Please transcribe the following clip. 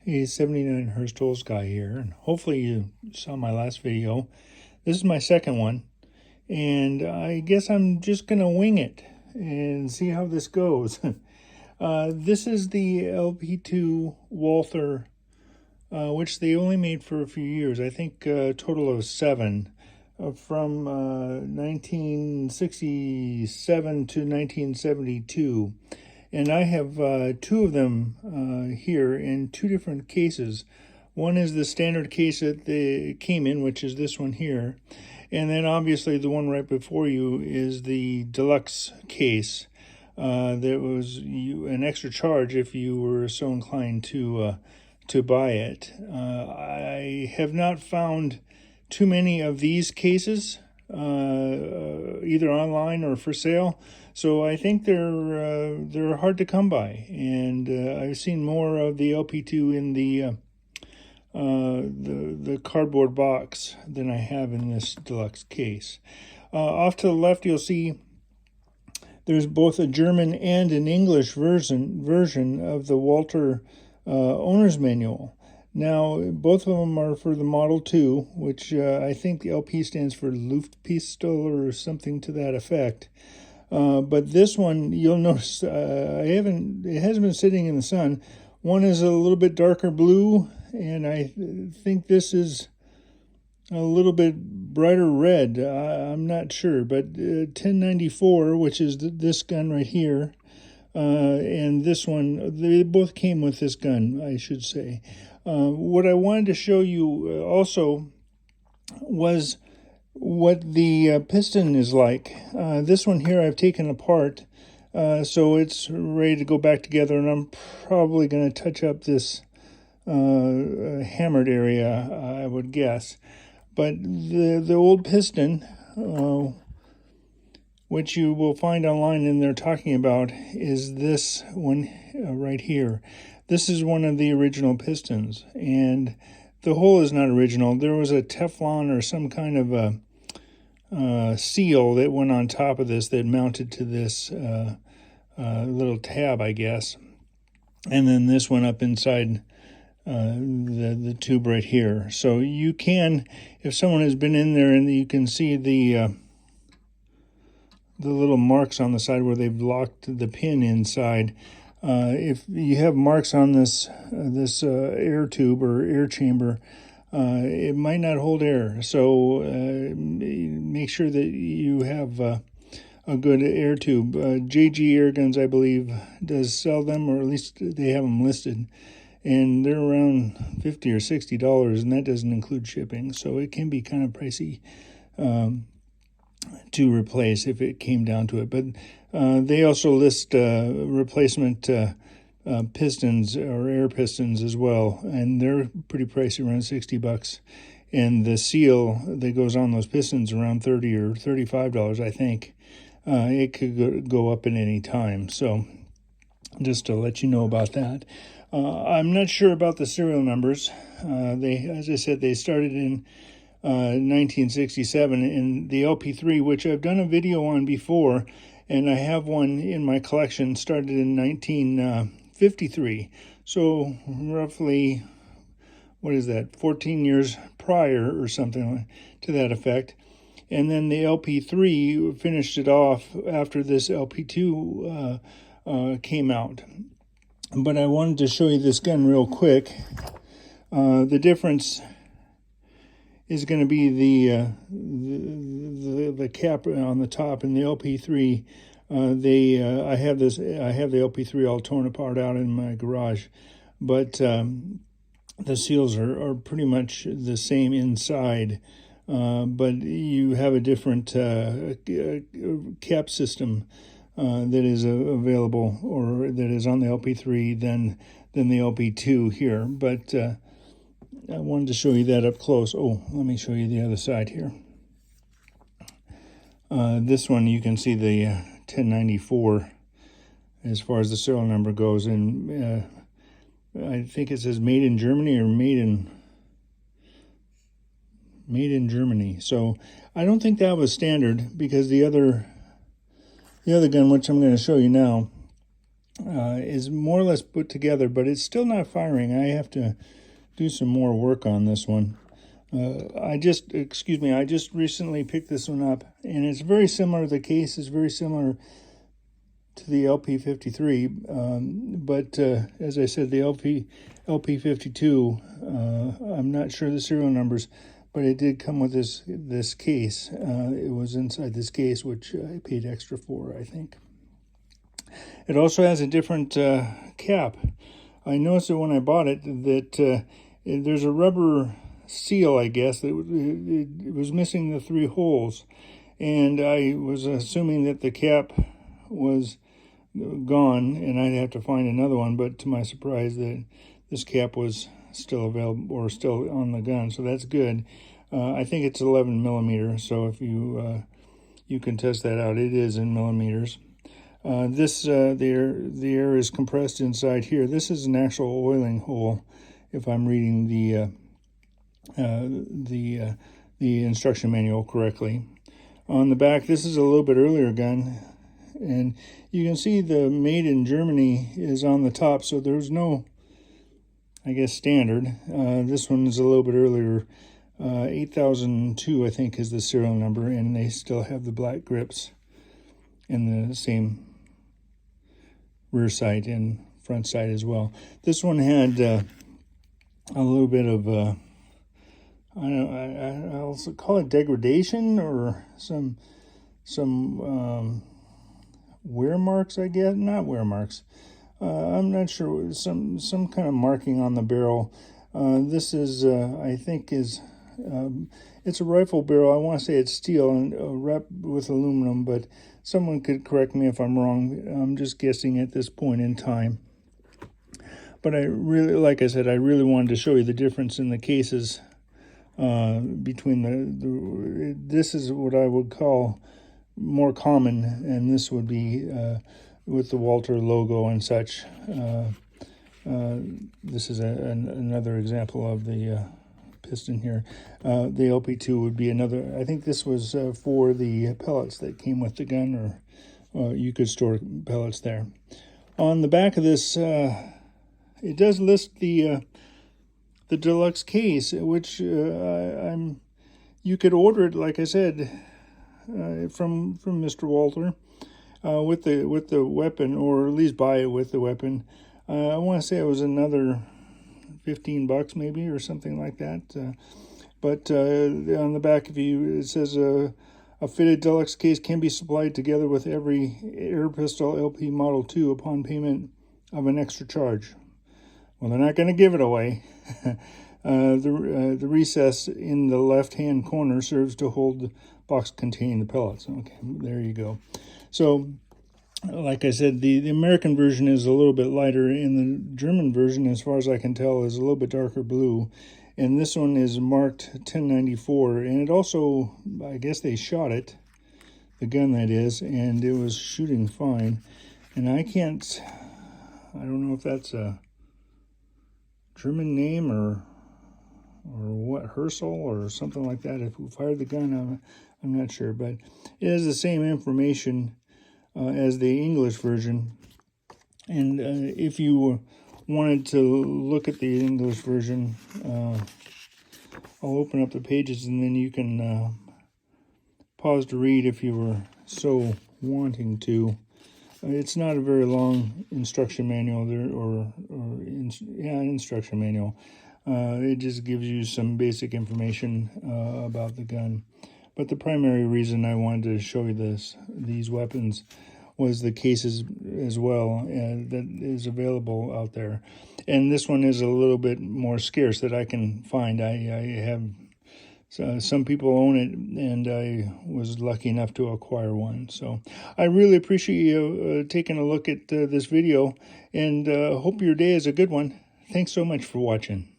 Hey, 79 Herstol's guy here, and hopefully you saw my last video. This is my second one, and I guess I'm just gonna wing it and see how this goes. This is the LP2 Walther, which they only made for a few years. I think a total of 7, from 1967 to 1972. And I have 2 of them here in 2 different cases. One is the standard case that they came in, which is this one here. And then obviously the one right before you is the Deluxe case. That was an extra charge if you were so inclined to buy it. I have not found too many of these cases, either online or for sale. So I think they're hard to come by, and I've seen more of the LP2 in the cardboard box than I have in this Deluxe case. Off to the left, you'll see there's both a German and an English version of the Walther owner's manual. Now, both of them are for the Model 2, which I think the LP stands for Luftpistole or something to that effect. But this one, you'll notice, it hasn't been sitting in the sun. One is a little bit darker blue, and I think this is a little bit brighter red. I'm not sure, but 1094, which is this gun right here, and this one, they both came with this gun, I should say. What I wanted to show you also was what the piston is like. This one here I've taken apart, so it's ready to go back together, and I'm probably going to touch up this hammered area, I would guess. But the old piston, which you will find online and they're talking about, is this one right here. This is one of the original pistons, and the hole is not original. There was a Teflon or some kind of a seal that went on top of this that mounted to this little tab, I guess. And then this went up inside the tube right here. So you can, if someone has been in there, and you can see the little marks on the side where they've locked the pin inside. If you have marks on this air tube or air chamber, it might not hold air. So make sure that you have a good air tube. JG Air Guns, I believe, does sell them, or at least they have them listed. And they're around $50 or $60, and that doesn't include shipping. So it can be kind of pricey to replace if it came down to it. But they also list replacement pistons or air pistons as well, and they're pretty pricey, around $60. And the seal that goes on those pistons around $30 or $35, I think. It could go up at any time. So just to let you know about that. I'm not sure about the serial numbers. As I said, they started in 1967, and the LP3, which I've done a video on before, and I have one in my collection, started in 1953. So roughly, what is that, 14 years prior or something to that effect. And then the LP3 finished it off after this LP2 came out. But I wanted to show you this gun real quick. The difference is going to be the cap on the top. In the LP3, I have the LP3 all torn apart out in my garage, but the seals are pretty much the same inside. But you have a different cap system that is available, or that is on the LP3 than the LP2 here. But I wanted to show you that up close. Oh, let me show you the other side here. This one, you can see the 1094 as far as the serial number goes, and I think it says made in Germany or made in Germany. So I don't think that was standard, because the other gun, which I'm going to show you now, is more or less put together, but it's still not firing. I have to do some more work on this one. I just recently picked this one up, and it's very similar. The case is very similar to the LP53, but as I said, the LP52, I'm not sure the serial numbers, but it did come with this case. It was inside this case, which I paid extra for, I think. It also has a different cap. I noticed that when I bought it that there's a rubber seal, I guess. It was missing the 3 holes, and I was assuming that the cap was gone and I'd have to find another one, but to my surprise that this cap was still available or still on the gun, so that's good. I think it's 11 millimeter, so if you can test that out, it is in millimeters. The air is compressed inside here. This is an actual oiling hole, if I'm reading the instruction manual correctly. On the back, this is a little bit earlier gun, and you can see the made in Germany is on the top, so there's no, I guess, standard. This one is a little bit earlier. 8002, I think, is the serial number, and they still have the black grips and the same rear sight and front sight as well. This one had a little bit of I'll call it degradation or some wear marks, I guess. Not wear marks. I'm not sure. Some kind of marking on the barrel. This is I think is it's a rifle barrel. I want to say it's steel and wrapped with aluminum, but someone could correct me if I'm wrong. I'm just guessing at this point in time. But I really, like I said, I really wanted to show you the difference in the cases between this is what I would call more common, and this would be with the Walther logo and such. This is another example of the piston here. The LP2 would be another. I think this was for the pellets that came with the gun, or you could store pellets there. On the back of this, it does list the deluxe case, which you could order it, like I said, from Mr. Walther with the weapon, or at least buy it with the weapon. I want to say it was another $15 maybe, or something like that. But on the back of you, it says a fitted deluxe case can be supplied together with every air pistol LP Model 2 upon payment of an extra charge. Well, they're not going to give it away. The recess in the left-hand corner serves to hold the box containing the pellets. Okay, there you go. So, like I said, the American version is a little bit lighter, and the German version, as far as I can tell, is a little bit darker blue. And this one is marked 1094, and it also, I guess they shot it, the gun that is, and it was shooting fine. And I don't know if that's a German name or what, Herschel or something like that. If who fired the gun, I'm not sure, but it has the same information as the English version. And if you wanted to look at the English version, I'll open up the pages and then you can pause to read if you were so wanting to. It's not a very long instruction manual there, instruction manual. It just gives you some basic information about the gun. But the primary reason I wanted to show you these weapons was the cases as well that is available out there. And this one is a little bit more scarce that I can find. I have some people own it, and I was lucky enough to acquire one. So I really appreciate you taking a look at this video, and hope your day is a good one. Thanks so much for watching.